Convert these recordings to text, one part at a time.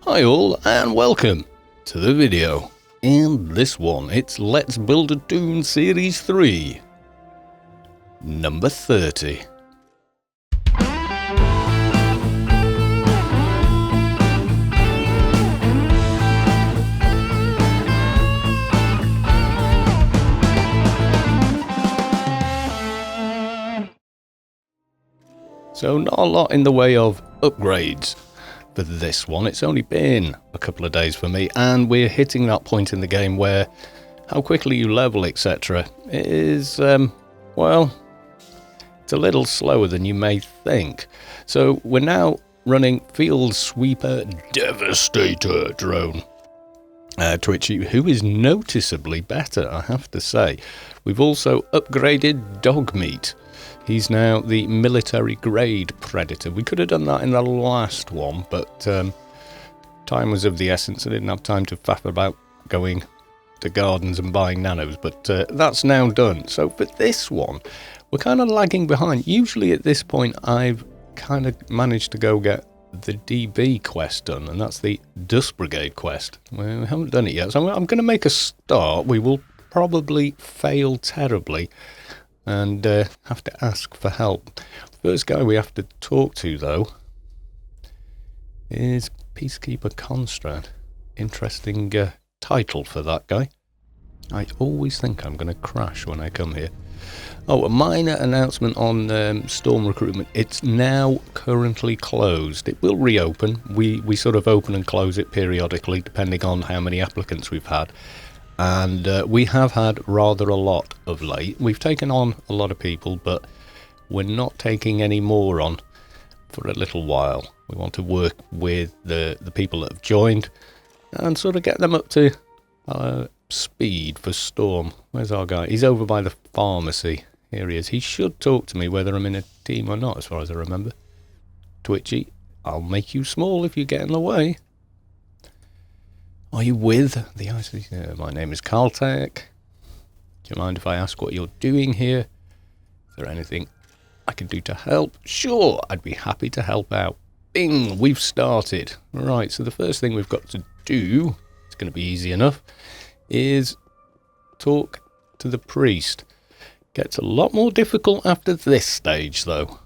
Hi all and welcome to the video. In this one it's Let's Build a t00n Series 3, number 30. So not a lot in the way of upgrades for this one. It's only been a couple of days for me, and we're hitting that point in the game where how quickly you level, etc. is, well, it's a little slower than you may think. So we're now running Field Sweeper Devastator drone. Twitchy, who is noticeably better, I have to say. We've also upgraded Dog Meat. He's now the military grade predator. We could have done that in the last one, but time was of the essence. I didn't have time to faff about going to gardens and buying nanos, but that's now done. So for this one, we're kind of lagging behind. Usually at this point, I've kind of managed to go get the DB quest done, and that's the Dust Brigade quest. We haven't done it yet, so I'm going to make a start. We will probably fail terribly and have to ask for help. First guy we have to talk to, though, is Peacekeeper Constrad. Interesting title for that guy. I always think I'm going to crash when I come here. Oh, a minor announcement on Storm recruitment. It's now currently closed. It will reopen. We sort of open and close it periodically, depending on how many applicants we've had. And we have had rather a lot of late. We've taken on a lot of people, but we're not taking any more on for a little while. We want to work with the people that have joined and sort of get them up to speed for Storm. Where's our guy? He's over by the pharmacy. Here he is. He should talk to me whether I'm in a team or not, as far as I remember. Twitchy, I'll make you small if you get in the way. Are you with the IC? My name is Caltech. Do you mind if I ask what you're doing here? Is there anything I can do to help? Sure, I'd be happy to help out. Bing, we've started. Right, so the first thing we've got to do, it's going to be easy enough, is talk to the priest. Gets a lot more difficult after this stage, though.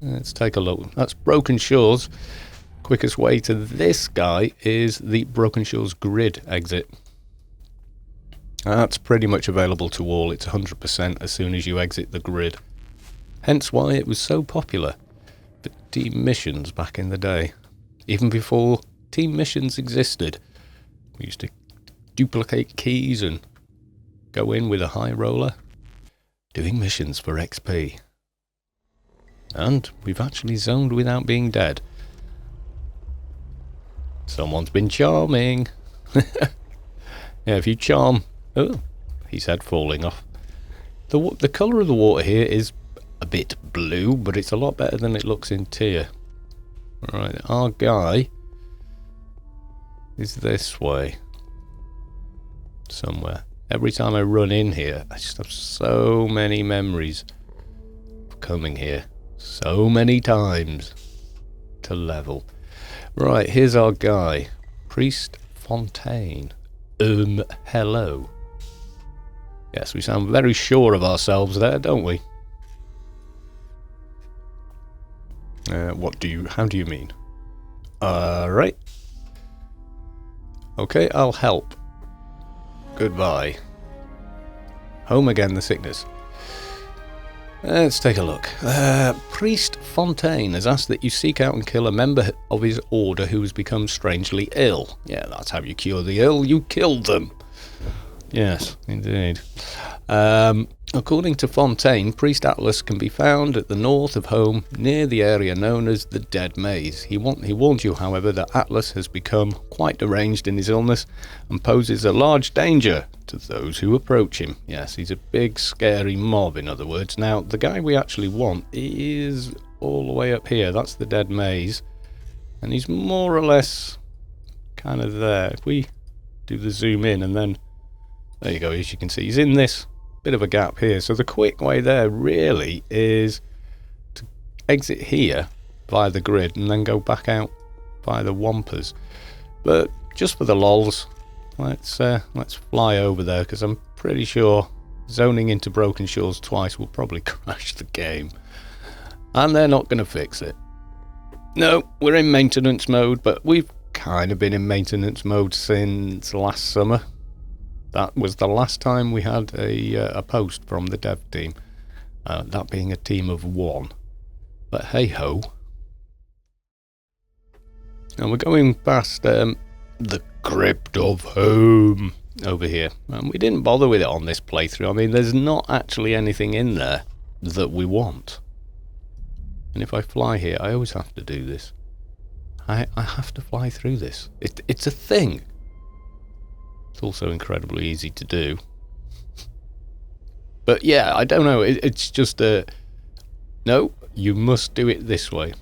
Let's take a look. That's Broken Shores. Quickest way to this guy is the Broken Shores grid exit. That's pretty much available to all. It's 100% as soon as you exit the grid. Hence why it was so popular for team missions back in the day. Even before team missions existed. We used to duplicate keys and go in with a high roller, doing missions for XP. And we've actually zoned without being dead. Someone's been charming. Yeah, if you charm... Oh, his head falling off. The colour of the water here is a bit blue, but it's a lot better than it looks in tier. Right, our guy is this way. Somewhere. Every time I run in here, I just have so many memories of coming here. So many times to level. Right, here's our guy. Priest Fontaine. Hello. Yes, we sound very sure of ourselves there, don't we? How do you mean? Right. Okay, I'll help. Goodbye. Home again, the sickness. Let's take a look. Priest Fontaine has asked that you seek out and kill a member of his order who has become strangely ill. Yeah, that's how you cure the ill. You killed them. Yes, indeed. According to Fontaine, Priest Atlas can be found at the north of home, near the area known as the Dead Maze. He warned you, however, that Atlas has become quite deranged in his illness and poses a large danger to those who approach him. Yes, he's a big, scary mob, in other words. Now, the guy we actually want is all the way up here. That's the Dead Maze. And he's more or less kind of there. If we do the zoom in and then... There you go, as you can see, he's in this bit of a gap here. So the quick way there really is to exit here via the grid and then go back out by the Wampers. But just for the lols, let's fly over there, because I'm pretty sure zoning into Broken Shores twice will probably crash the game. And they're not going to fix it. No, we're in maintenance mode, but we've kind of been in maintenance mode since last summer. That was the last time we had a post from the dev team. That being a team of 1. But hey ho. And we're going past the Crypt of Home over here. And we didn't bother with it on this playthrough. I mean, there's not actually anything in there that we want. And if I fly here, I always have to do this. I have to fly through this. It's a thing. It's also incredibly easy to do. But yeah, I don't know. It's just no, you must do it this way.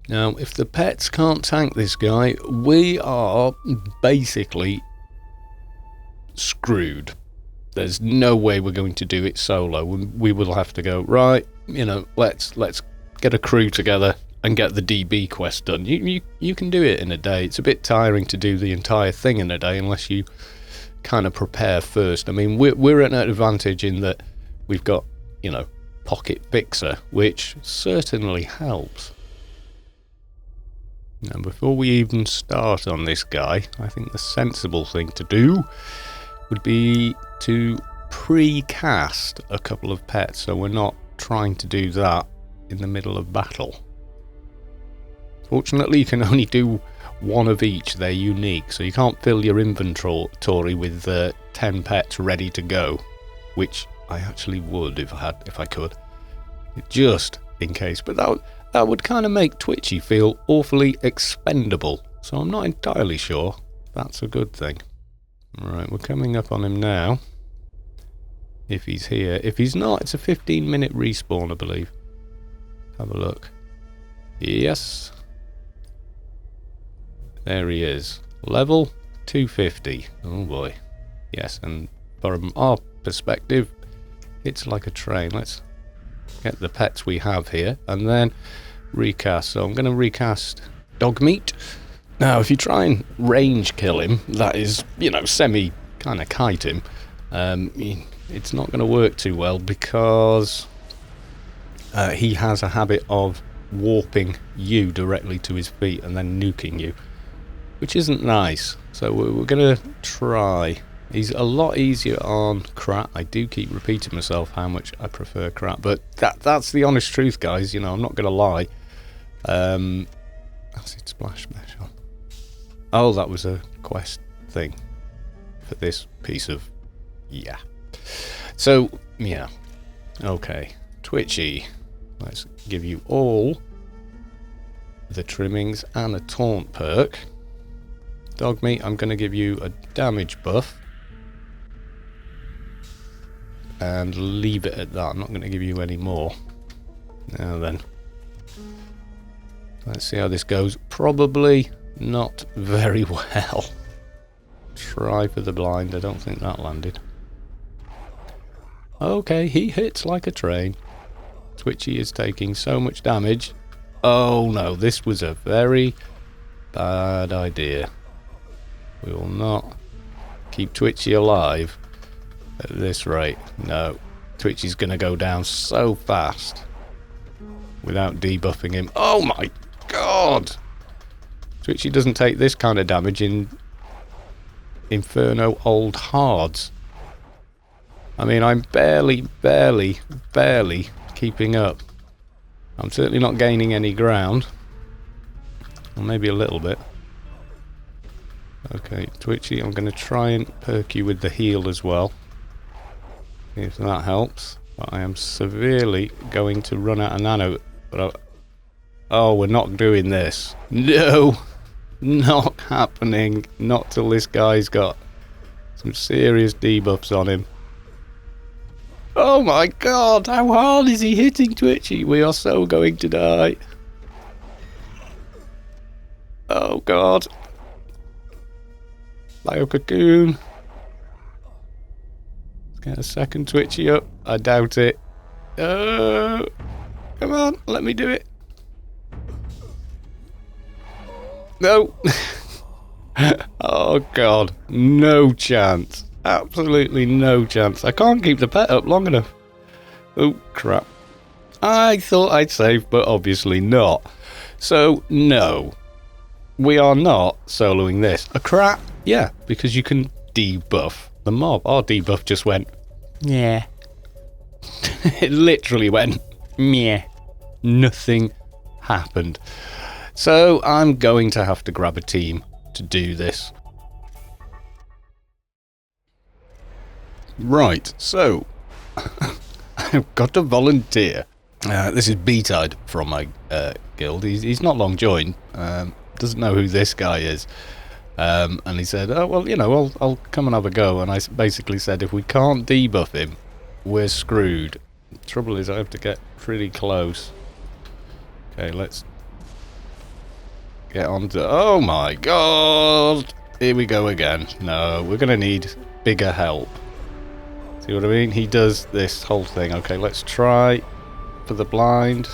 Now, if the pets can't tank this guy, we are basically screwed. There's no way we're going to do it solo. We will have to go, right, you know, let's get a crew together and get the DB quest done. You can do it in a day. It's a bit tiring to do the entire thing in a day unless you kind of prepare first. I mean, we're at an advantage in that we've got, you know, Pocket Fixer, which certainly helps. Now, before we even start on this guy, I think the sensible thing to do would be to pre-cast a couple of pets, so we're not trying to do that in the middle of battle. Fortunately, you can only do 1 of each. They're unique, so you can't fill your inventory with 10 pets ready to go, which I actually would if I could, just in case. But that would kind of make Twitchy feel awfully expendable, so I'm not entirely sure that's a good thing. Right, we're coming up on him now. If he's here. If he's not, it's a 15-minute respawn, I believe. Have a look. Yes. There he is. Level 250. Oh boy. Yes, and from our perspective, it's like a train. Let's get the pets we have here and then recast. So I'm going to recast Dogmeat. Now, if you try and range kill him, that is, you know, semi kind of kite him, it's not going to work too well because he has a habit of warping you directly to his feet and then nuking you, which isn't nice. So we're going to try. He's a lot easier on Krat. I do keep repeating myself how much I prefer Krat, but that's the honest truth, guys. You know, I'm not going to lie. Acid Splash Mesh on. Oh, that was a quest thing for this piece of... yeah. So, yeah. Okay. Twitchy. Let's give you all the trimmings and a taunt perk. Dogmeat, I'm going to give you a damage buff. And leave it at that. I'm not going to give you any more. Now then. Let's see how this goes. Probably not very well. Try for the blind. I don't think that landed. Okay, he hits like a train. Twitchy is taking so much damage. Oh no, this was a very bad idea. We will not keep Twitchy alive at this rate. No, Twitchy's going to go down so fast without debuffing him. Oh my god! Twitchy doesn't take this kind of damage in Inferno Old Hards. I mean, I'm barely keeping up. I'm certainly not gaining any ground. Or maybe a little bit. Okay, Twitchy, I'm going to try and perk you with the heal as well. See if that helps. But I am severely going to run out of nano. But oh, we're not doing this. No! Not happening. Not till this guy's got some serious debuffs on him. Oh my god, how hard is he hitting Twitchy? We are so going to die. Oh god. Bio Cocoon. Let's get a second Twitchy up. I doubt it. Come on, let me do it. No. Oh, God. No chance. Absolutely no chance. I can't keep the pet up long enough. Oh, crap. I thought I'd save, but obviously not. So, no. We are not soloing this. A crap? Yeah, because you can debuff the mob. Our debuff just went, yeah. It literally went, meh. Nothing happened. So I'm going to have to grab a team to do this. Right, so I've got to volunteer. This is B-Tide from my guild. He's not long joined. Doesn't know who this guy is. And he said, oh, well, you know, I'll come and have a go. And I basically said, if we can't debuff him, we're screwed. The trouble is I have to get pretty close. Okay, let's get on to... Oh my god! Here we go again. No, we're going to need bigger help. See what I mean? He does this whole thing. Okay, let's try for the blind.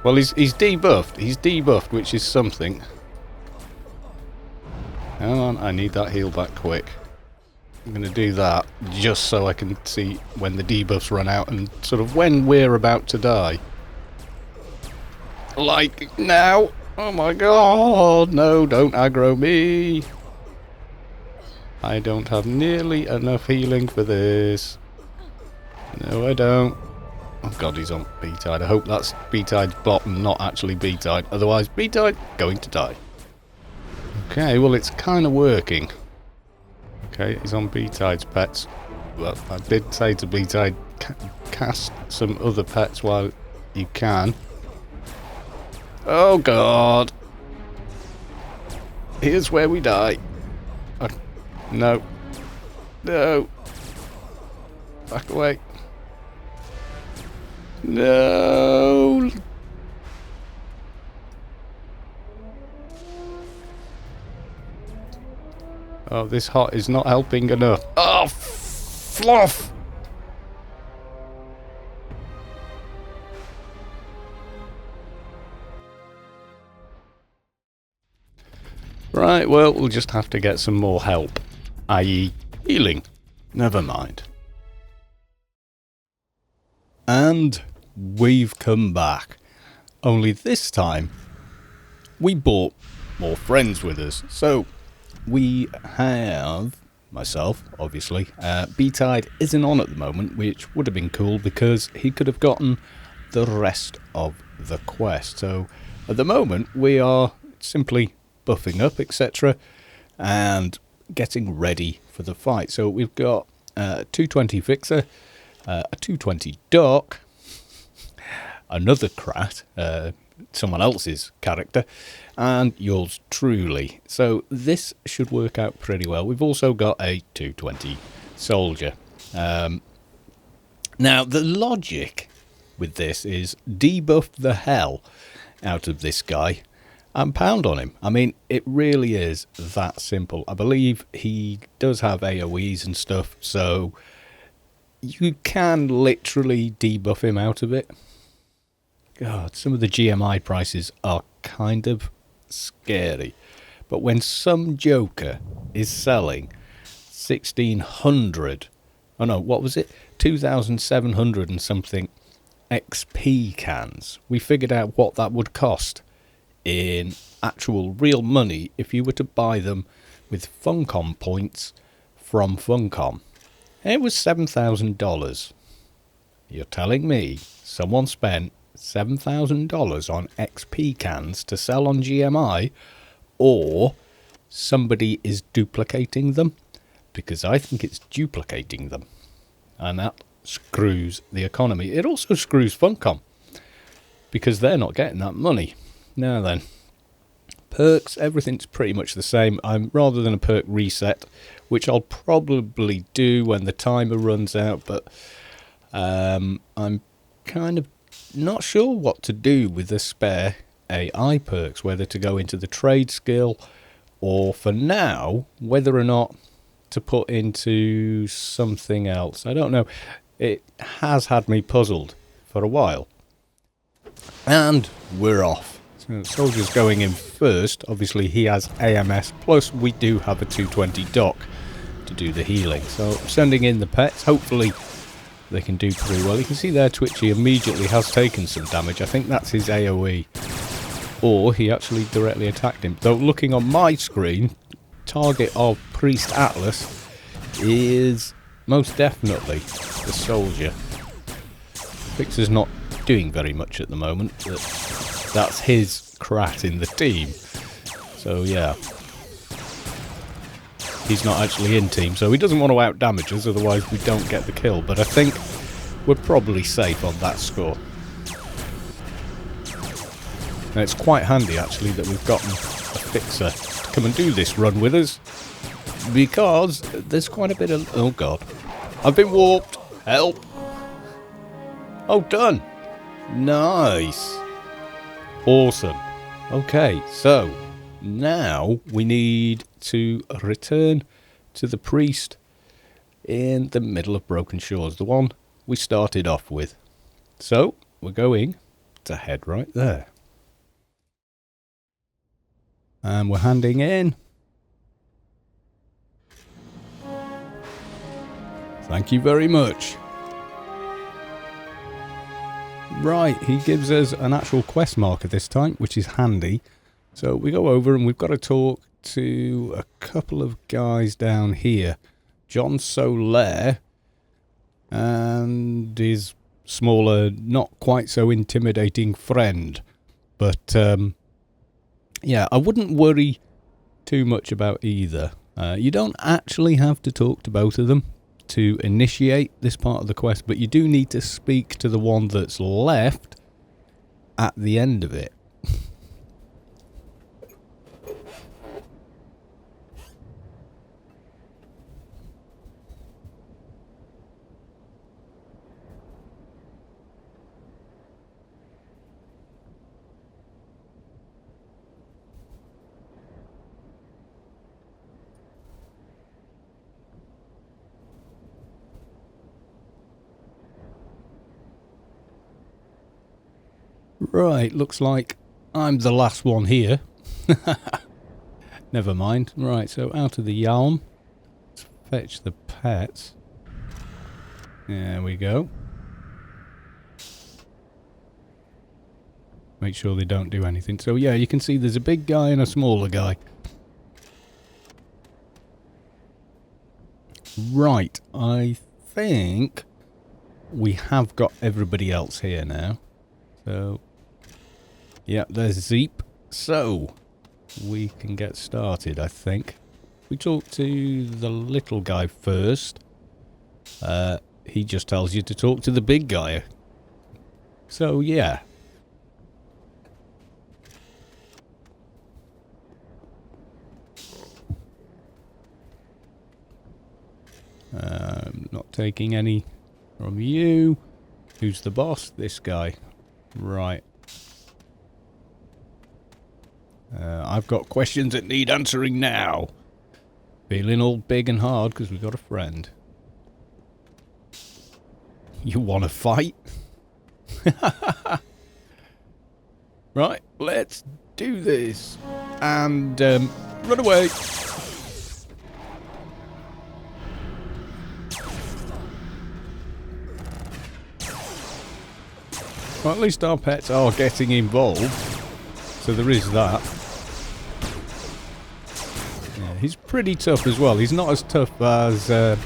Well, he's debuffed. He's debuffed, which is something. Hang on, I need that heal back quick. I'm going to do that just so I can see when the debuffs run out and sort of when we're about to die. Like now. Oh my god. No, don't aggro me. I don't have nearly enough healing for this. No, I don't. Oh god, he's on B-Tide. I hope that's B-Tide's bot and not actually B-Tide. Otherwise, B-Tide going to die. Okay, well, it's kind of working. Okay, he's on B-Tide's pets. Well, I did say to B-Tide, cast some other pets while you can. Oh god. Here's where we die. No. No. Back away. No. Oh, this hot is not helping enough. Oh, fluff! Right, well, we'll just have to get some more help. I.e. healing. Never mind. And we've come back. Only this time, we brought more friends with us. So, we have myself, obviously. B-Tide isn't on at the moment, which would have been cool because he could have gotten the rest of the quest. So, at the moment, we are simply buffing up, etc. and getting ready for the fight. So, we've got a 220 Fixer, a 220 Doc, another Krat, someone else's character, and yours truly. So this should work out pretty well. We've also got a 220 Soldier. Now, the logic with this is debuff the hell out of this guy and pound on him. I mean, it really is that simple. I believe he does have AoEs and stuff, so you can literally debuff him out of it. God, some of the GMI prices are kind of scary. But when some joker is selling 1,600, oh no, what was it? 2,700 and something XP cans, we figured out what that would cost in actual real money if you were to buy them with Funcom points from Funcom. It was $7,000. You're telling me someone spent $7,000 on XP cans to sell on GMI, or somebody is duplicating them? Because I think it's duplicating them, and that screws the economy. It also screws Funcom because they're not getting that money. Now then, perks, everything's pretty much the same. I'm rather than a perk reset, which I'll probably do when the timer runs out, but I'm kind of not sure what to do with the spare AI perks, whether to go into the trade skill or for now whether or not to put into something else. I don't know. It has had me puzzled for a while. And we're off. So the soldier's going in first. Obviously he has AMS, plus we do have a 220 dock to do the healing. So I'm sending in the pets. Hopefully they can do pretty well. You can see there Twitchy immediately has taken some damage. I think that's his AoE. Or he actually directly attacked him. Though looking on my screen, target of Priest Atlas is most definitely the soldier. Fixer's not doing very much at the moment, but that's his crat in the team. So yeah. He's not actually in team, so he doesn't want to out-damage us, otherwise we don't get the kill. But I think we're probably safe on that score. And it's quite handy, actually, that we've gotten a fixer to come and do this run with us. Because there's quite a bit of... Oh, God. I've been warped. Help. Oh, done. Nice. Awesome. Okay, so... now we need to return to the priest in the middle of Broken Shores, the one we started off with. So we're going to head right there. And we're handing in. Thank you very much. Right, he gives us an actual quest marker this time, which is handy. So we go over and we've got to talk to a couple of guys down here. John Soler and his smaller, not quite so intimidating friend. But, yeah, I wouldn't worry too much about either. You don't actually have to talk to both of them to initiate this part of the quest, but you do need to speak to the one that's left at the end of it. Right, looks like I'm the last one here. Never mind. Right, so out of the yarn. Let's fetch the pets. There we go. Make sure they don't do anything. So yeah, you can see there's a big guy and a smaller guy. Right, I think we have got everybody else here now. So, yeah, there's Zeep. So, we can get started, I think. We talk to the little guy first. He just tells you to talk to the big guy. So, yeah. Not taking any from you. Who's the boss? This guy. Right. I've got questions that need answering now. Feeling all big and hard because we've got a friend. You want to fight? Right, let's do this. And run away. Well, at least our pets are getting involved. So there is that. Yeah, he's pretty tough as well. He's not as tough as the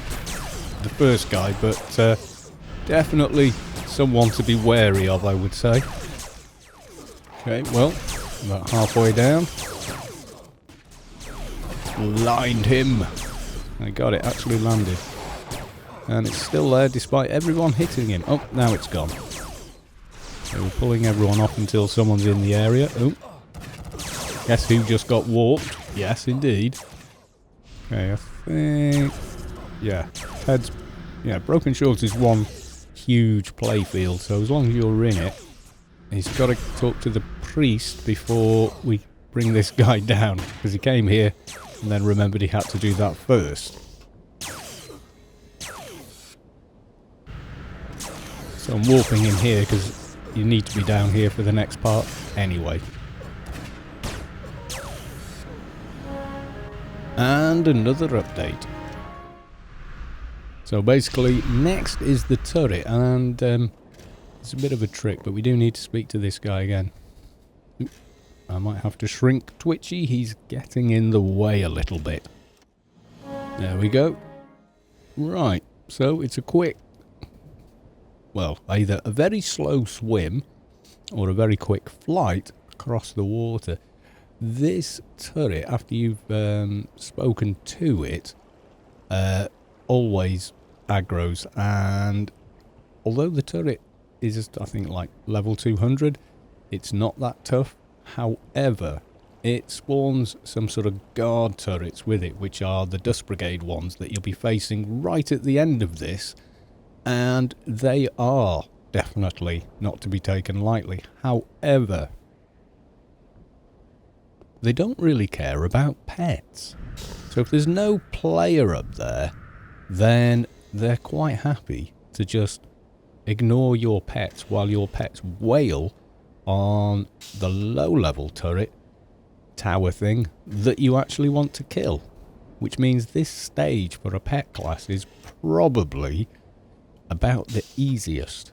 first guy, but definitely someone to be wary of, I would say. Okay, well, about halfway down. Lined him. I got it, actually landed. And it's still there despite everyone hitting him. Oh, now it's gone. So we're pulling everyone off until someone's in the area. Oh. Guess who just got warped? Yes, indeed. Okay, I think... yeah, Ted's... yeah, Broken Shores is one huge playfield, so as long as you're in it, he's got to talk to the priest before we bring this guy down, because he came here and then remembered he had to do that first. So I'm warping him here because you need to be down here for the next part anyway. and another update. So basically, next is the turret, and it's a bit of a trick, but we do need to speak to this guy again. I might have to shrink Twitchy, he's getting in the way a little bit. There we go. Right, so it's a quick, well, either a very slow swim or a very quick flight across the water. This turret, after you've spoken to it, always aggroes, and although the turret is, I think, like level 200, it's not that tough. However, it spawns some sort of guard turrets with it, which are the Dust Brigade ones that you'll be facing right at the end of this, and they are definitely not to be taken lightly. However, they don't really care about pets. So if there's no player up there, then they're quite happy to just ignore your pets while your pets wail on the low-level turret tower thing that you actually want to kill. Which means this stage for a pet class is probably about the easiest.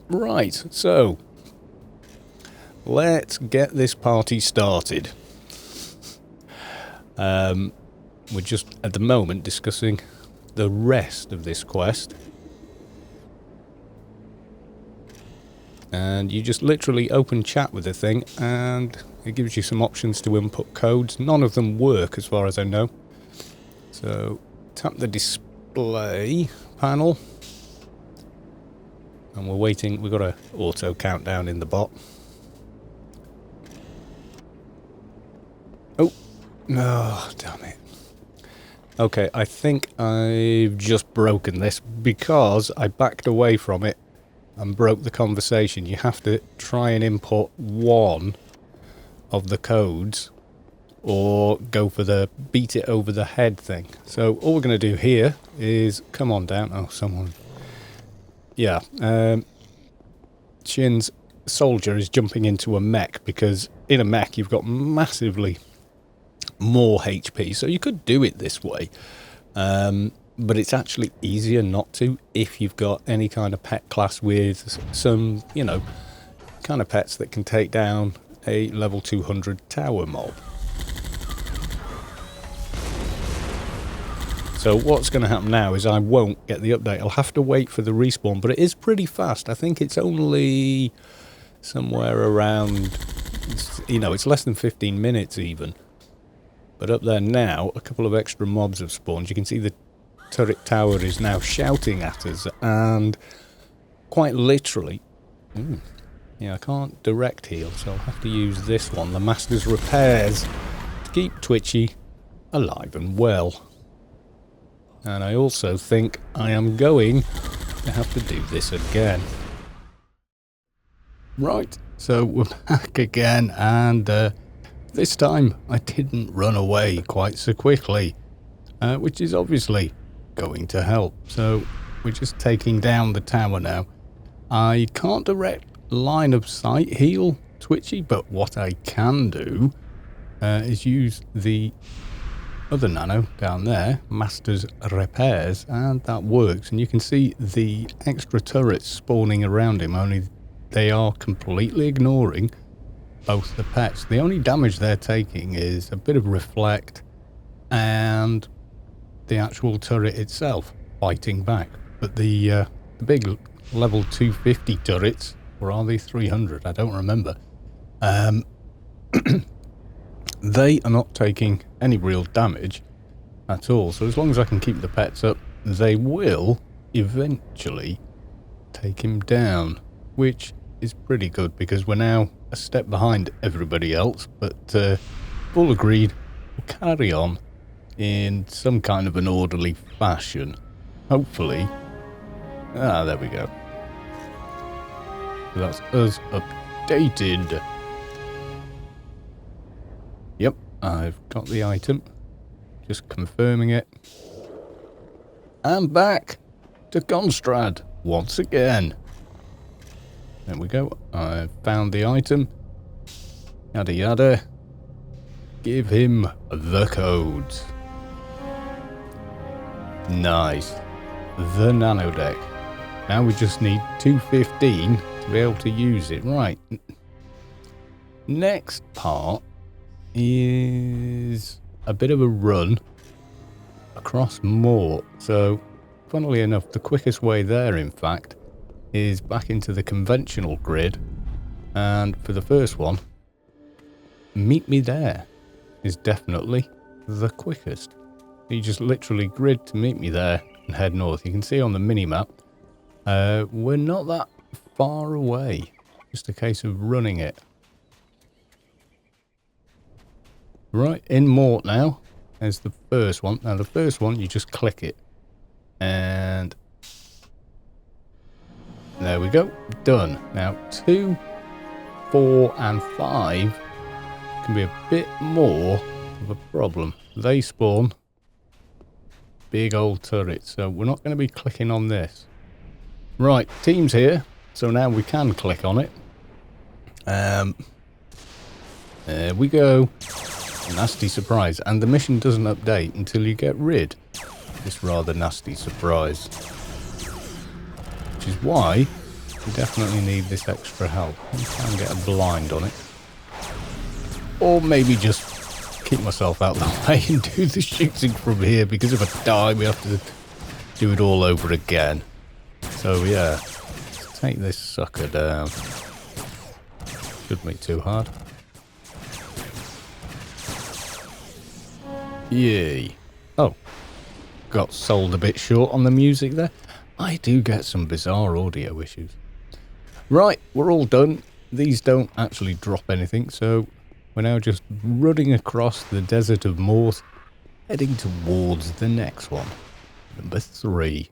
Right, so let's get this party started. We're just at the moment discussing the rest of this quest. And you just literally open chat with the thing and it gives you some options to input codes. None of them work as far as I know. So tap the display panel. And we're waiting. We've got an auto countdown in the bot. Oh, no, damn it. Okay, I think I've just broken this because I backed away from it and broke the conversation. You have to try and import one of the codes or go for the beat it over the head thing. So all we're going to do here is come on down. Oh, someone. Yeah. Shin's soldier is jumping into a mech because in a mech you've got massively more HP. So you could do it this way. But it's actually easier not to if you've got any kind of pet class with some, you know, kind of pets that can take down a level 200 tower mob. So what's going to happen now is I won't get the update. I'll have to wait for the respawn, but it is pretty fast. I think it's only somewhere around, you know, it's less than 15 minutes even. But up there now, a couple of extra mobs have spawned. You can see the turret tower is now shouting at us, and quite literally, yeah, I can't direct heal, so I'll have to use this one, the Master's Repairs, to keep Twitchy alive and well. And I also think I am going to have to do this again. Right, so we're back again, and this time I didn't run away quite so quickly, which is obviously going to help. So we're just taking down the tower now. I can't direct line of sight heal Twitchy, but what I can do is use the other nano down there, Master's Repairs, and that works. And you can see the extra turrets spawning around him, only they are completely ignoring both the pets. The only damage they're taking is a bit of reflect and the actual turret itself fighting back. But the big level 250 turrets, or are they 300? I don't remember. They are not taking any real damage at all. So as long as I can keep the pets up, they will eventually take him down, which is pretty good because we're now a step behind everybody else. But all agreed, we'll carry on in some kind of an orderly fashion. Hopefully. Ah, there we go. So that's us updated. Yep, I've got the item. Just confirming it. And back to Constrad once again. There we go. I've found the item. Yada yada. give him the codes. Nice. The nano deck. Now we just need 215 to be able to use it. Right. Next part is a bit of a run across Mort. So, funnily enough, the quickest way there, in fact, is back into the conventional grid. And for the first one, meet me there is definitely the quickest. You just literally grid to meet me there and head north. You can see on the mini-map, we're not that far away. Just a case of running it. Right, in Mort now. There's the first one. Now the first one, you just click it. And there we go. Done. Now 2, 4 and 5 can be a bit more of a problem. They spawn big old turrets, so we're not going to be clicking on this. Right, team's here, so now we can click on it. There we go. Nasty surprise, and the mission doesn't update until you get rid of this rather nasty surprise. Which is why you definitely need this extra help. You can get a blind on it. Or maybe just keep myself out of the way and do the shooting from here, because if I die we have to do it all over again. So yeah, let's take this sucker down. Shouldn't be too hard. Yay. Oh, got sold a bit short on the music there. I do get some bizarre audio issues. Right, we're all done. These don't actually drop anything, so we're now just running across the desert of Mort, heading towards the next one. Number 3.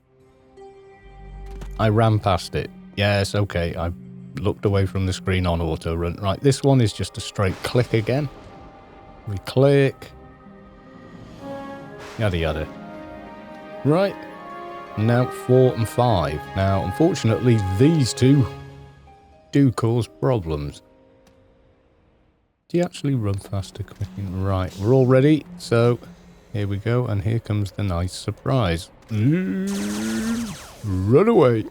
I ran past it. Yes, okay, I looked away from the screen on auto run. Right, this one is just a straight click again. We click. Yada yada. Right, now 4 and 5. Now, unfortunately, these two do cause problems. Do you actually run faster clicking? Right, we're all ready. So, here we go, and here comes the nice surprise. Run away.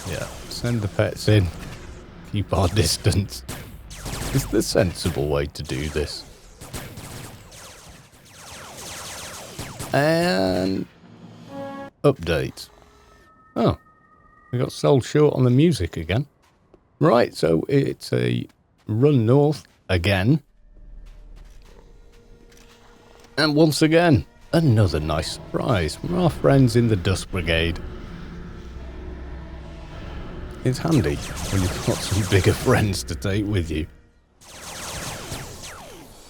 Yeah, send the pets in. Keep our distance. It's the sensible way to do this. And update. Oh, we got sold short on the music again. Right, so it's a run north again. And once again, another nice surprise from our friends in the Dust Brigade. It's handy when you've got some bigger friends to take with you.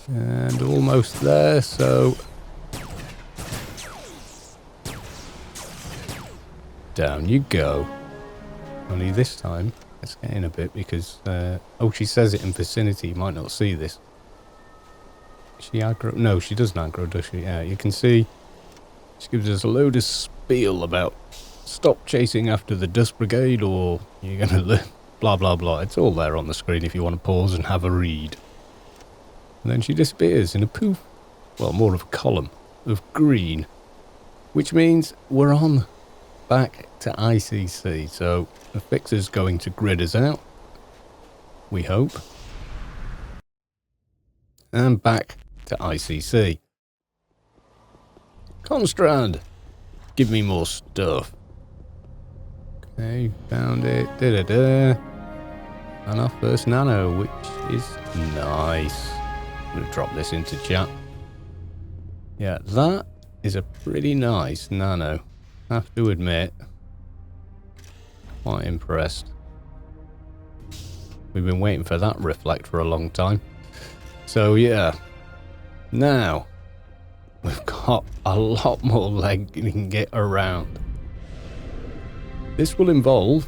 And almost there, so down you go. Only this time, let's get in a bit because, oh, she says it in vicinity. You might not see this. She aggro? No, she doesn't aggro, does she? Yeah, you can see she gives us a load of spiel about stop chasing after the Dust Brigade or you're going to live, blah, blah, blah. It's all there on the screen if you want to pause and have a read. And then she disappears in a poof. Well, more of a column of green, which means we're on back to ICC. So the fixer's going to grid us out, we hope. And back to ICC. Constrand, give me more stuff. Okay, found it. Da-da-da. And our first nano, which is nice. I'm going to drop this into chat. Yeah, that is a pretty nice nano. Have to admit, quite impressed. We've been waiting for that reflect for a long time. So yeah, now we've got a lot more leg we can get around. This will involve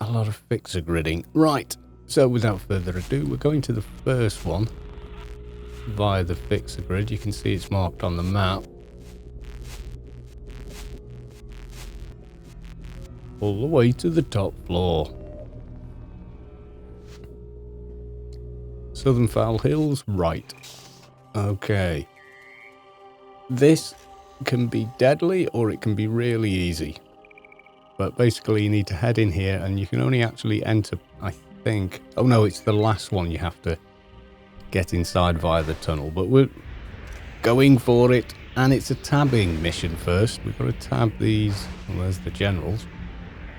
a lot of fixer gridding. Right, so without further ado, we're going to the first one via the fixer grid. You can see it's marked on the map. All the way to the top floor. Southern Fowl Hills, right. Okay. This can be deadly or it can be really easy. But basically you need to head in here and you can only actually enter, I think... Oh no, it's the last one you have to get inside via the tunnel. But we're going for it. And it's a tabbing mission first. We've got to tab these... Well, there's the generals.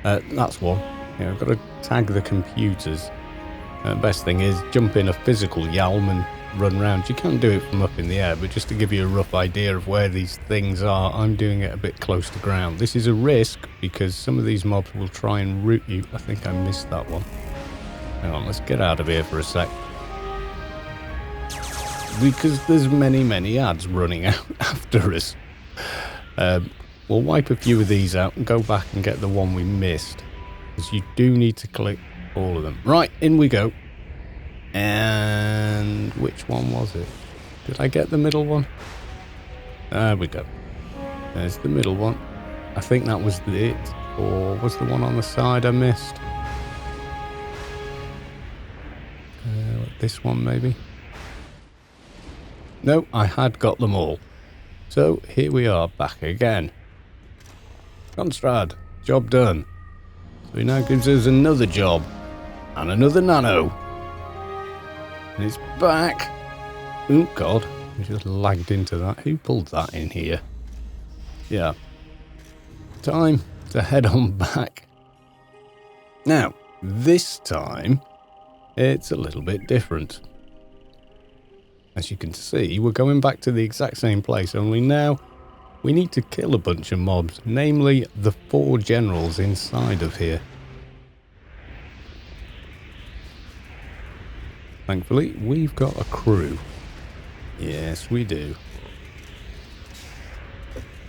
That's one. Yeah, we've got to tag the computers. Best thing is jump in a physical Yalm and run around. You can't do it from up in the air, but just to give you a rough idea of where these things are, I'm doing it a bit close to ground. This is a risk because some of these mobs will try and root you. I think I missed that one. Hang on, let's get out of here for a sec. Because there's many ads running out after us. We'll wipe a few of these out and go back and get the one we missed. Because you do need to click all of them. Right, in we go. And which one was it? Did I get the middle one? There we go. There's the middle one. I think that was it. Or was the one on the side I missed? This one maybe? No, I had got them all. So here we are back again. Constrad, job done. So he now gives us another job. And another nano. And it's back. Oh god, we just lagged into that. Who pulled that in here? Yeah. Time to head on back. Now, this time, it's a little bit different. As you can see, we're going back to the exact same place, only now we need to kill a bunch of mobs, namely the 4 generals inside of here. Thankfully, we've got a crew. Yes, we do.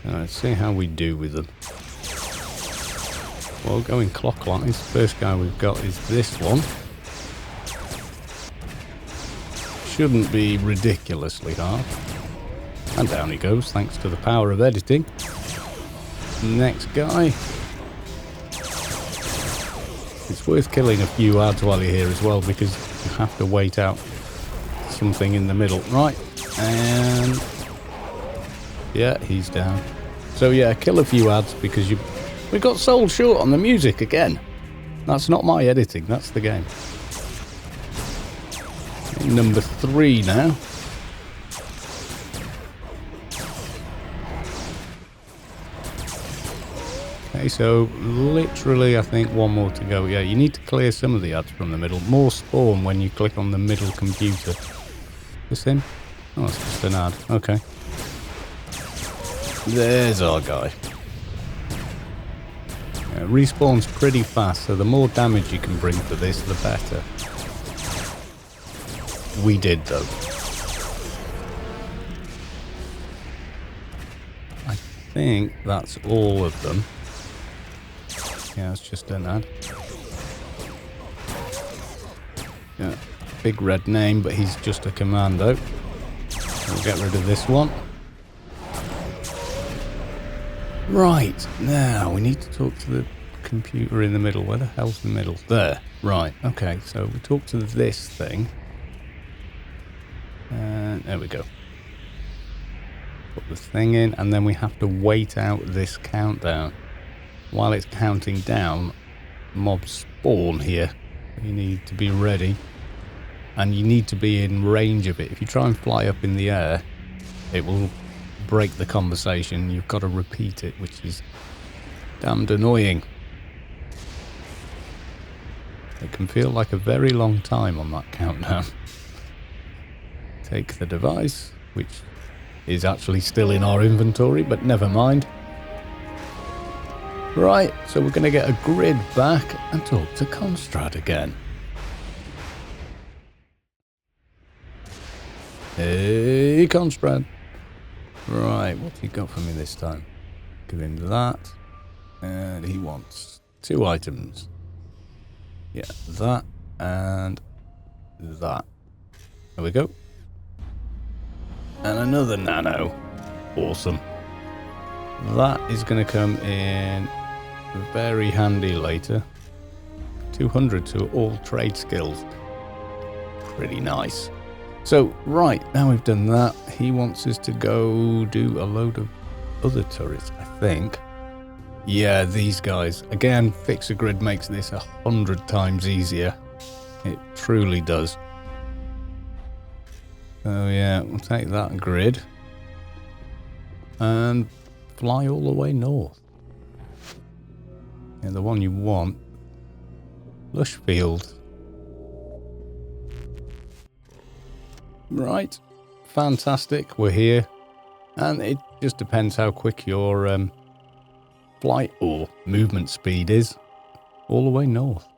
Let's see how we do with them. Well, going clockwise, first guy we've got is this one. Shouldn't be ridiculously hard. And down he goes, thanks to the power of editing. Next guy. It's worth killing a few ads while you're here as well, because you have to wait out something in the middle. Right, and... yeah, he's down. So yeah, kill a few ads, because we got sold short on the music again. That's not my editing, that's the game. Number 3 now. Okay, so literally I think one more to go. Yeah, you need to clear some of the ads from the middle. More spawn when you click on the middle computer. This him? Oh, it's just an ad. Okay. There's our guy. Yeah, respawns pretty fast, so the more damage you can bring to this, the better. We did, though. I think that's all of them. Yeah, it's just an ad. Yeah, big red name, but he's just a commando. We'll get rid of this one. Right, now we need to talk to the computer in the middle. Where the hell's the middle? There. Right, okay, so we talk to this thing. And there we go. Put the thing in, and then we have to wait out this countdown. While it's counting down, mobs spawn here. You need to be ready. And you need to be in range of it. If you try and fly up in the air, it will break the conversation. You've got to repeat it, which is damned annoying. It can feel like a very long time on that countdown. Take the device, which is actually still in our inventory, but never mind. Right, so we're going to get a grid back and talk to Constrad again. Hey, Constrad. Right, what's he got for me this time? Give him that. And he wants 2 items. Yeah, that and that. There we go. And another nano. Awesome. That is going to come in very handy later. 200 to all trade skills. Pretty nice. So, right, now we've done that, he wants us to go do a load of other turrets, I think. Yeah, these guys. Again, Fixer Grid makes this 100 times easier. It truly does. So yeah, we'll take that grid. And fly all the way north. Yeah, the one you want. Lush Field. Right, fantastic, we're here, and it just depends how quick your flight or movement speed is, all the way north.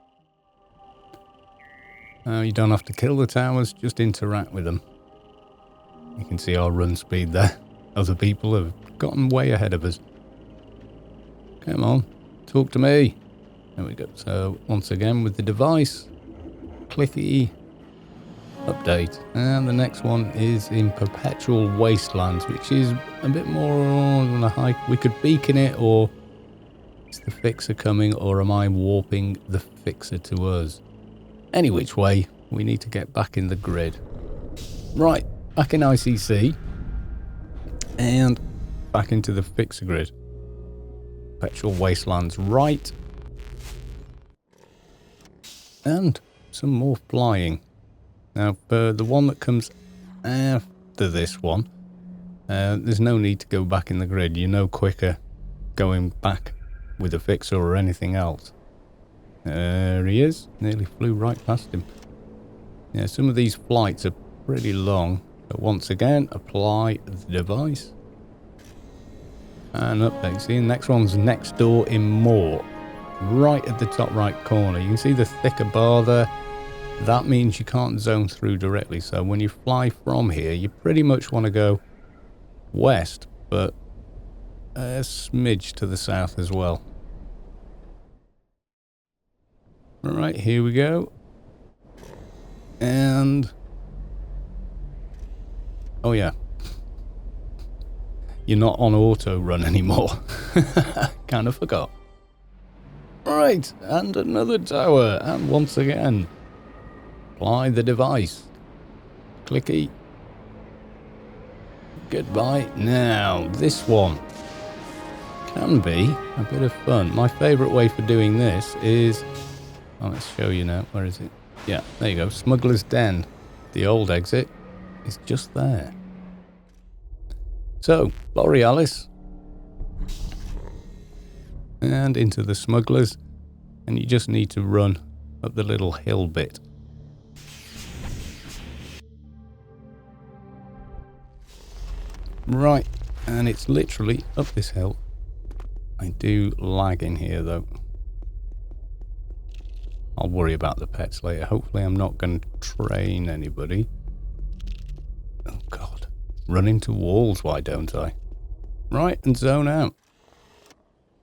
You don't have to kill the towers, just interact with them. You can see our run speed there. Other people have gotten way ahead of us. Come on, talk to me. There we go. So once again with the device, clicky. Update, and the next one is in Perpetual Wastelands, which is a bit more on a high. We could beacon it, or is the fixer coming, or am I warping the fixer to us? Any which way, we need to get back in the grid. Right, back in ICC, and back into the fixer grid. Perpetual Wastelands right, and some more flying. Now, for the one that comes after this one, there's no need to go back in the grid. You're no quicker going back with a fixer or anything else. There he is. Nearly flew right past him. Yeah, some of these flights are pretty long. But once again, apply the device. And update. See, the next one's next door in more. Right at the top right corner. You can see the thicker bar there. That means you can't zone through directly, so when you fly from here, you pretty much want to go west, but a smidge to the south as well. Alright, here we go. And... oh yeah. You're not on auto run anymore. Kind of forgot. Right, and another tower, and once again... apply the device. Clicky. Goodbye. Now, this one can be a bit of fun. My favourite way for doing this is... oh, let's show you now. Where is it? Yeah, there you go. Smuggler's Den. The old exit is just there. So, Borealis. And into the Smugglers. And you just need to run up the little hill bit. Right, and it's literally up this hill. I do lag in here though. I'll worry about the pets later. Hopefully I'm not going to train anybody. Oh god. Run into walls, why don't I? Right, and zone out.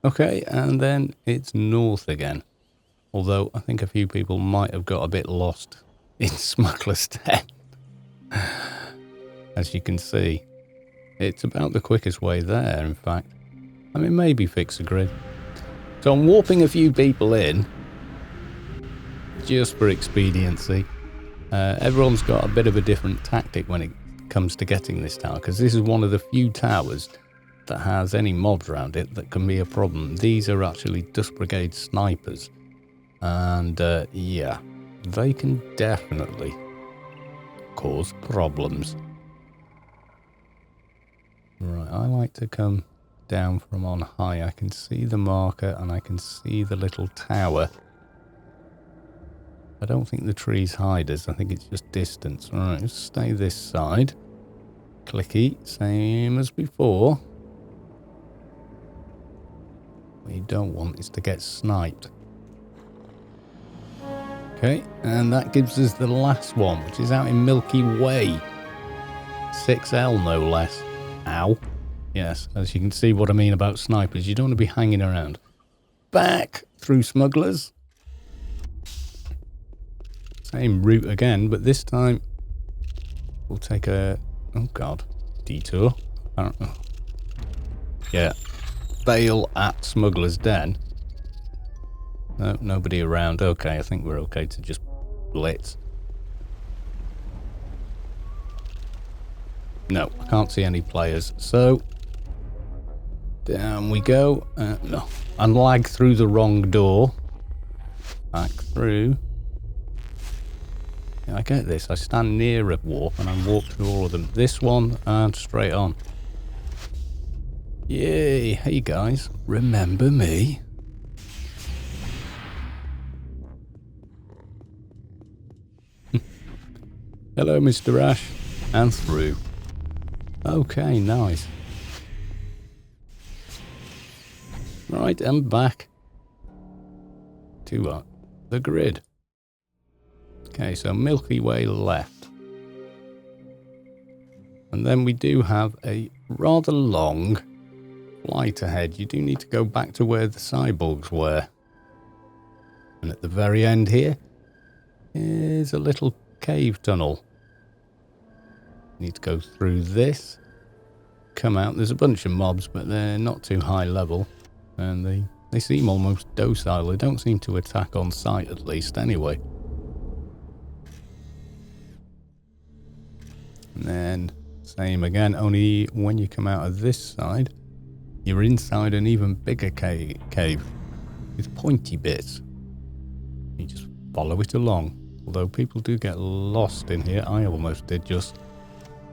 Okay, and then it's north again. Although I think a few people might have got a bit lost in Smuggler's Den. As you can see. It's about the quickest way there, in fact. I mean, maybe fix a grid. So I'm warping a few people in, just for expediency. Everyone's got a bit of a different tactic when it comes to getting this tower, because this is one of the few towers that has any mobs around it that can be a problem. These are actually Dust Brigade snipers. And, yeah, they can definitely cause problems. Right, I like to come down from on high. I can see the marker and I can see the little tower. I don't think the trees hide us. I think it's just distance. Alright, let's stay this side. Clicky, same as before. What you don't want is to get sniped. Okay, and that gives us the last one, which is out in Milky Way. 6L no less. Ow. Yes, as you can see what I mean about snipers. You don't want to be hanging around. Back through Smugglers. Same route again, but this time we'll take a... oh god. Detour. I don't know. Yeah. Bail at Smuggler's Den. No, nobody around. Okay, I think we're okay to just blitz. No, I can't see any players. So, down we go. No, I lagged through the wrong door. Back through. Yeah, I get this. I stand near a warp and I walk through all of them. This one and straight on. Yay. Hey guys, remember me? Hello, Mr. Ash. And through. Okay, nice. Right, I'm back to the grid. Okay, so Milky Way left. And then we do have a rather long flight ahead. You do need to go back to where the cyborgs were. And at the very end here is a little cave tunnel. You need to go through this. Come out. There's a bunch of mobs, but they're not too high level. And they seem almost docile. They don't seem to attack on sight, at least, anyway. And then, same again, only when you come out of this side, you're inside an even bigger cave with pointy bits. You just follow it along. Although people do get lost in here. I almost did just.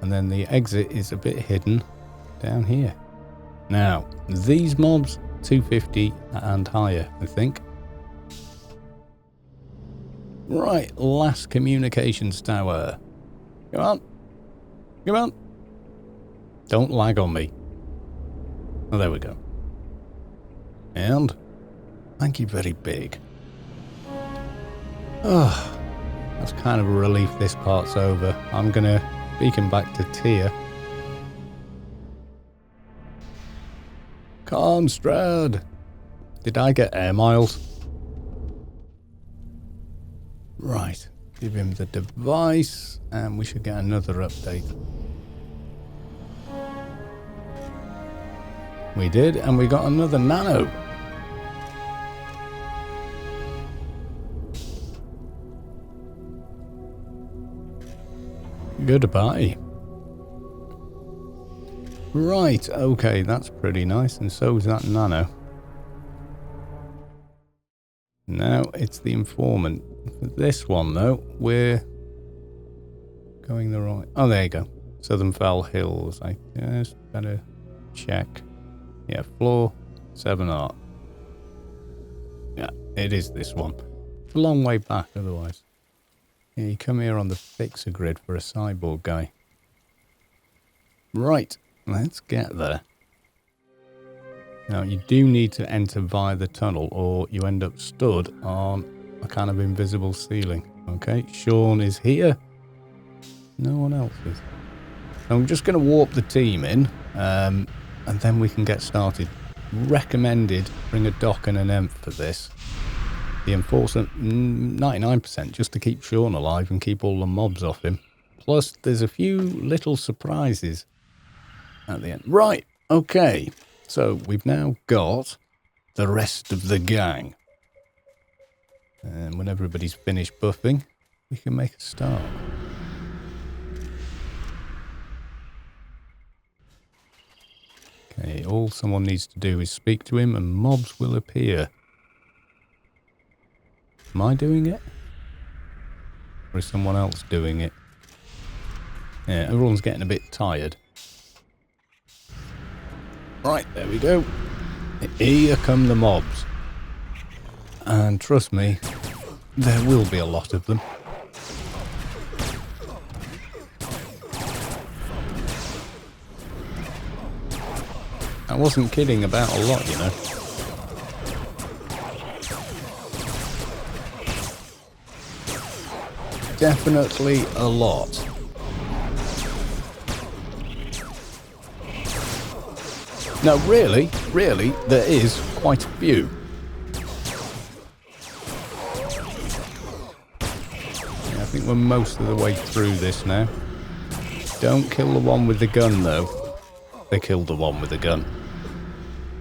And then the exit is a bit hidden down here. Now, these mobs, 250 and higher, I think. Right, last communications tower. Come on. Come on. Don't lag on me. Oh, there we go. And thank you very big. Oh, that's kind of a relief this part's over. I'm going to beacon back to Tier. Constrad. Did I get air miles? Right. Give him the device and we should get another update. We did, and we got another nano. Goodbye. Right, okay, that's pretty nice, and so is that nano. Now it's the informant. For this one, though, we're going the right... Oh, there you go. Southern Fell Hills. I just better check. Yeah, floor 7R. Yeah, it is this one. It's a long way back, otherwise. Yeah, you come here on the fixer grid for a cyborg guy. Right, let's get there. Now, you do need to enter via the tunnel, or you end up stood on a kind of invisible ceiling. Okay, Sean is here. No one else is. So I'm just going to warp the team in, and then we can get started. Recommended bring a dock and an emp for this. The enforcer, 99%, just to keep Sean alive and keep all the mobs off him. Plus, there's a few little surprises at the end. Right, okay. So, we've now got the rest of the gang. And when everybody's finished buffing, we can make a start. Okay, all someone needs to do is speak to him and mobs will appear. Am I doing it? Or is someone else doing it? Yeah, everyone's getting a bit tired. Right, there we go. Here come the mobs. And trust me, there will be a lot of them. I wasn't kidding about a lot, you know. Definitely a lot. No, really, there is quite a few. Yeah, I think we're most of the way through this now. Don't kill the one with the gun, though. They killed the one with the gun.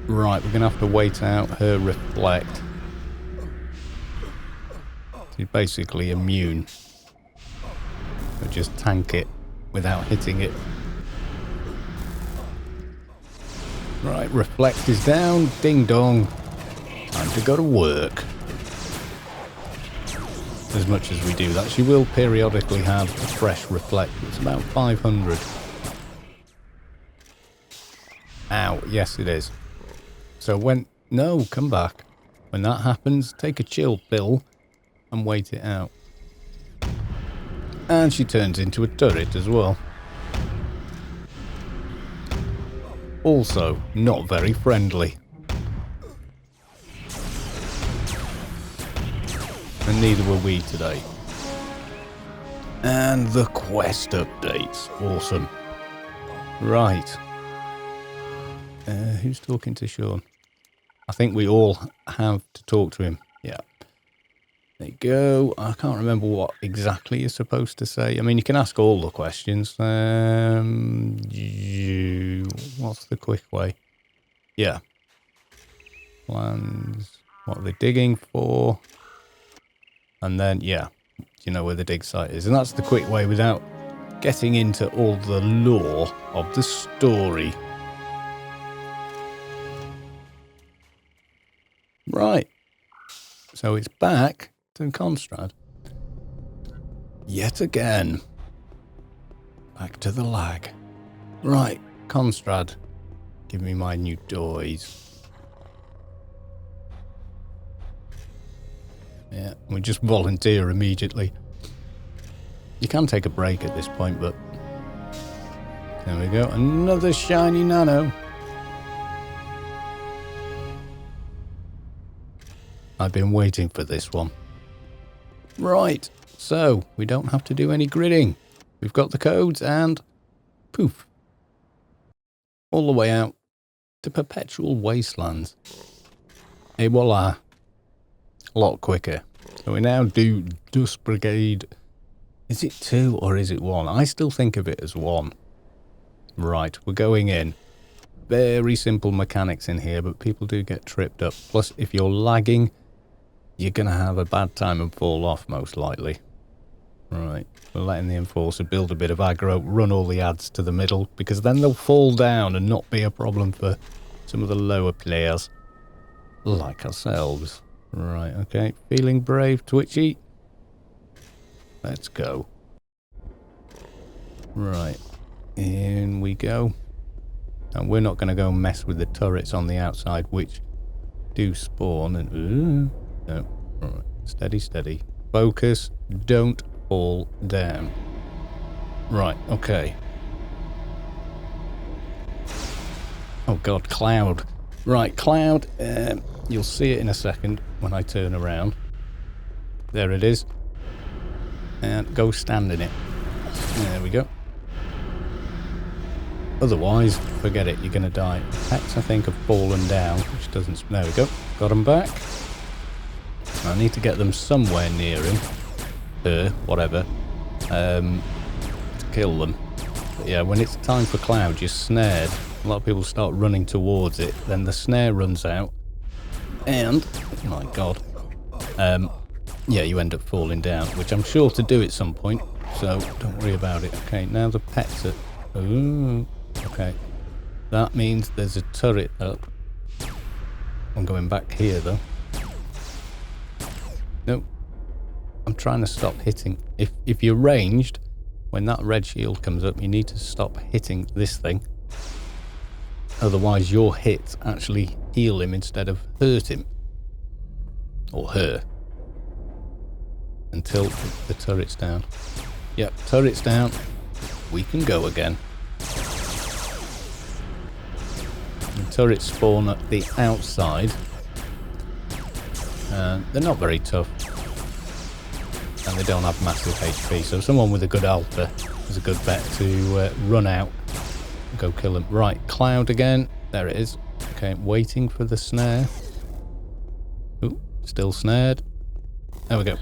Right, we're going to have to wait out her reflect. She's basically immune. So just tank it without hitting it. Right, reflect is down. Ding dong. Time to go to work. As much as we do that, she will periodically have a fresh reflect. It's about 500. Ow, yes it is. So when... No, come back. When that happens, take a chill pill and wait it out. And she turns into a turret as well. Also, not very friendly. And neither were we today. And the quest updates. Awesome. Right. Who's talking to Sean? I think we all have to talk to him. Yeah. There you go. I can't remember what exactly you're supposed to say. I mean, you can ask all the questions. What's the quick way? Yeah. Plans. What are they digging for? And then, yeah. Do you know where the dig site is? And that's the quick way without getting into all the lore of the story. Right. So it's back to Constrad. Yet again. Back to the lag. Right. Constrad. Give me my new toys. Yeah, we just volunteer immediately. You can take a break at this point, but... There we go. Another shiny nano. I've been waiting for this one. Right, so we don't have to do any gridding. We've got the codes and poof. All the way out to Perpetual Wastelands. Et voila. A lot quicker. So we now do Dust Brigade. Is it 2 or is it 1? I still think of it as 1. Right, we're going in. Very simple mechanics in here, but people do get tripped up. Plus, if you're lagging, you're going to have a bad time and fall off, most likely. Right, we're letting the Enforcer build a bit of aggro, run all the ads to the middle, because then they'll fall down and not be a problem for some of the lower players, like ourselves. Right, okay, feeling brave, twitchy. Let's go. Right, in we go. And we're not going to go mess with the turrets on the outside, which do spawn. And no, right. Steady, steady. Focus. Don't fall down. Right. Okay. Oh God, cloud. Right, cloud. You'll see it in a second when I turn around. There it is. And go stand in it. There we go. Otherwise, forget it, you're going to die. Pets, I think, have fallen down, which doesn't... There we go. Got them back. I need to get them somewhere near him. Her, whatever. To kill them. But yeah, when it's time for cloud, you're snared. A lot of people start running towards it. Then the snare runs out. And, oh my God. Yeah, you end up falling down, which I'm sure to do at some point. So, don't worry about it. Okay, now the pets are... Ooh. Okay, that means there's a turret up. I'm going back here though. Nope. I'm trying to stop hitting. If you're ranged, when that red shield comes up, you need to stop hitting this thing. Otherwise your hits actually heal him instead of hurt him. Or her. Until the turret's down. Yep, turret's down. We can go again. The turrets spawn at the outside. They're not very tough. And they don't have massive HP. So someone with a good alpha is a good bet to run out and go kill them. Right, cloud again. There it is. Okay, waiting for the snare. Ooh, still snared. There we go.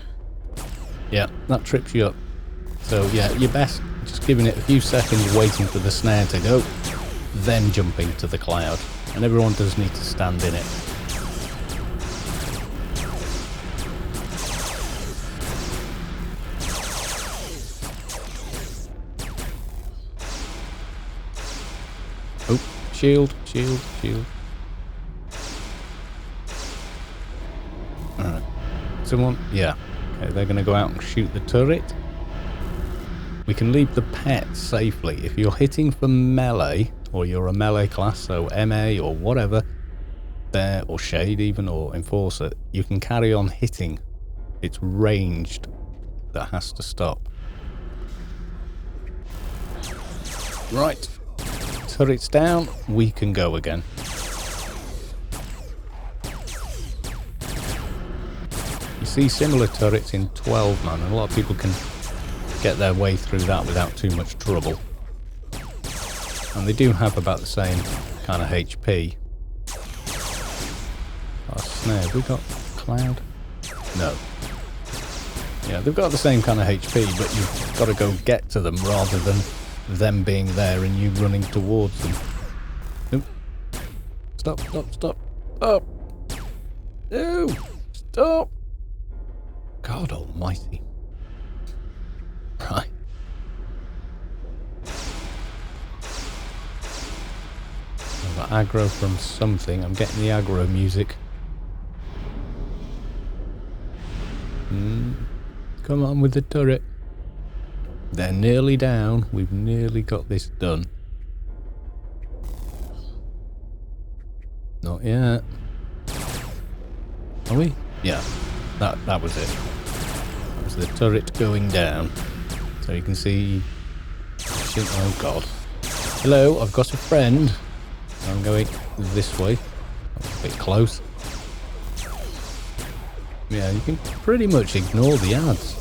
Yeah, that trips you up. So yeah, you're best just giving it a few seconds, waiting for the snare to go, then jumping to the cloud. And everyone does need to stand in it. Oh, shield, shield, shield. Alright. Someone? Yeah. Okay, they're going to go out and shoot the turret. We can leave the pets safely. If you're hitting for melee, or you're a melee class, so MA or whatever, bear or shade even, or enforcer, you can carry on hitting. It's ranged that has to stop. Right. Turret's down. We can go again. You see similar turrets in 12-man, and a lot of people can get their way through that without too much trouble. And they do have about the same kind of HP. Oh, snare. Have we got Cloud? No. Yeah, they've got the same kind of HP, but you've got to go get to them rather than them being there and you running towards them. Nope. Stop, stop, stop. Stop. No. Stop. God almighty. Right. I've got aggro from something. I'm getting the aggro music. Come on with the turret. They're nearly down. We've nearly got this done. Not yet. Are we? Yeah. That was it. That was the turret going down. So you can see... Oh god. Hello, I've got a friend. I'm going this way. That's a bit close. Yeah, you can pretty much ignore the ads.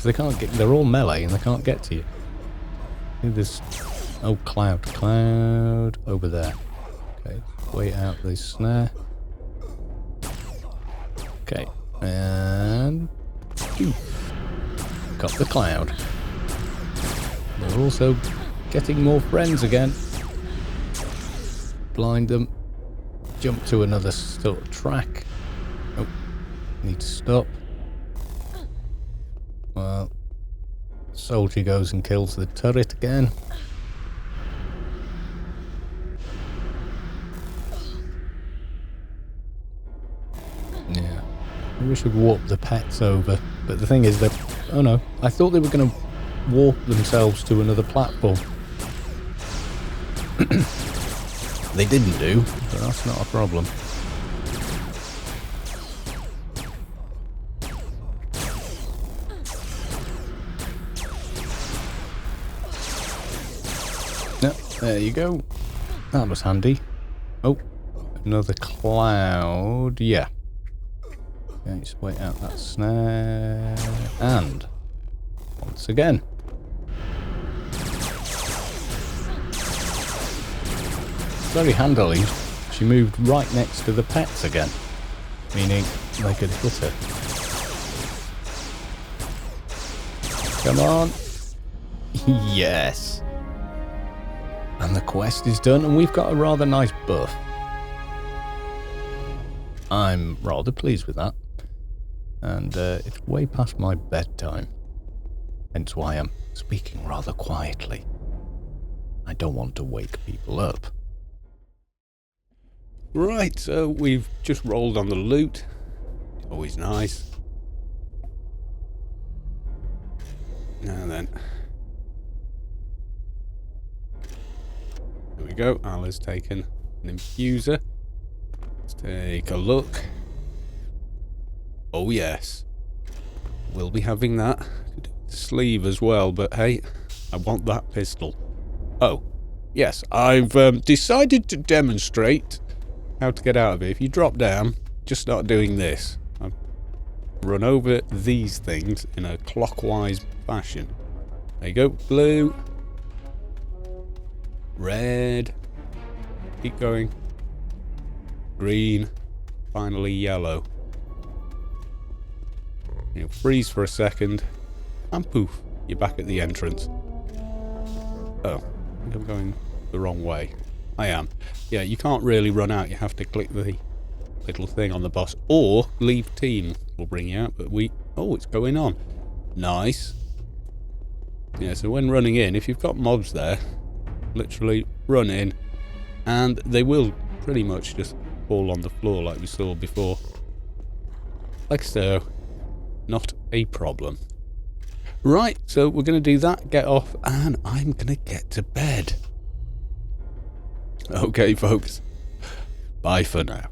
They can't get... They're all melee and they can't get to you. I think there's... Oh, Cloud. Cloud over there. Okay, wait out this snare. Okay, and... Got the Cloud. They're also getting more friends again. Blind them. Jump to another track. Oh, need to stop. Well, soldier goes and kills the turret again. Yeah, we should warp the pets over. But the thing is that, oh no, I thought they were going to warp themselves to another platform. They didn't do, but that's not a problem. Yep, there you go. That was handy. Oh, another Cloud. Yeah. Okay, just wait out that snare. And once again. Very handily, she moved right next to the pets again, meaning they could hit her. Come on. Yes. And the quest is done, and we've got a rather nice buff. I'm rather pleased with that. And it's way past my bedtime. Hence why I'm speaking rather quietly. I don't want to wake people up. Right, so we've just rolled on the loot. Always nice. Now then. There we go. Ala's taken an infuser. Let's take a look. Oh yes. We'll be having that. Could do the sleeve as well, but hey, I want that pistol. Oh, yes, I've decided to demonstrate how to get out of it. If you drop down, just start doing this. I've run over these things in a clockwise fashion. There you go. Blue. Red. Keep going. Green. Finally yellow. You'll freeze for a second. And poof. You're back at the entrance. Oh. I think I'm going the wrong way. I am. Yeah, you can't really run out. You have to click the little thing on the boss. Or leave team will bring you out. But we... Oh, it's going on. Nice. Yeah, so when running in, if you've got mobs there, literally run in, and they will pretty much just fall on the floor like we saw before. Like so. Not a problem. Right, so we're going to do that, get off, and I'm going to get to bed. Okay, folks. Bye for now.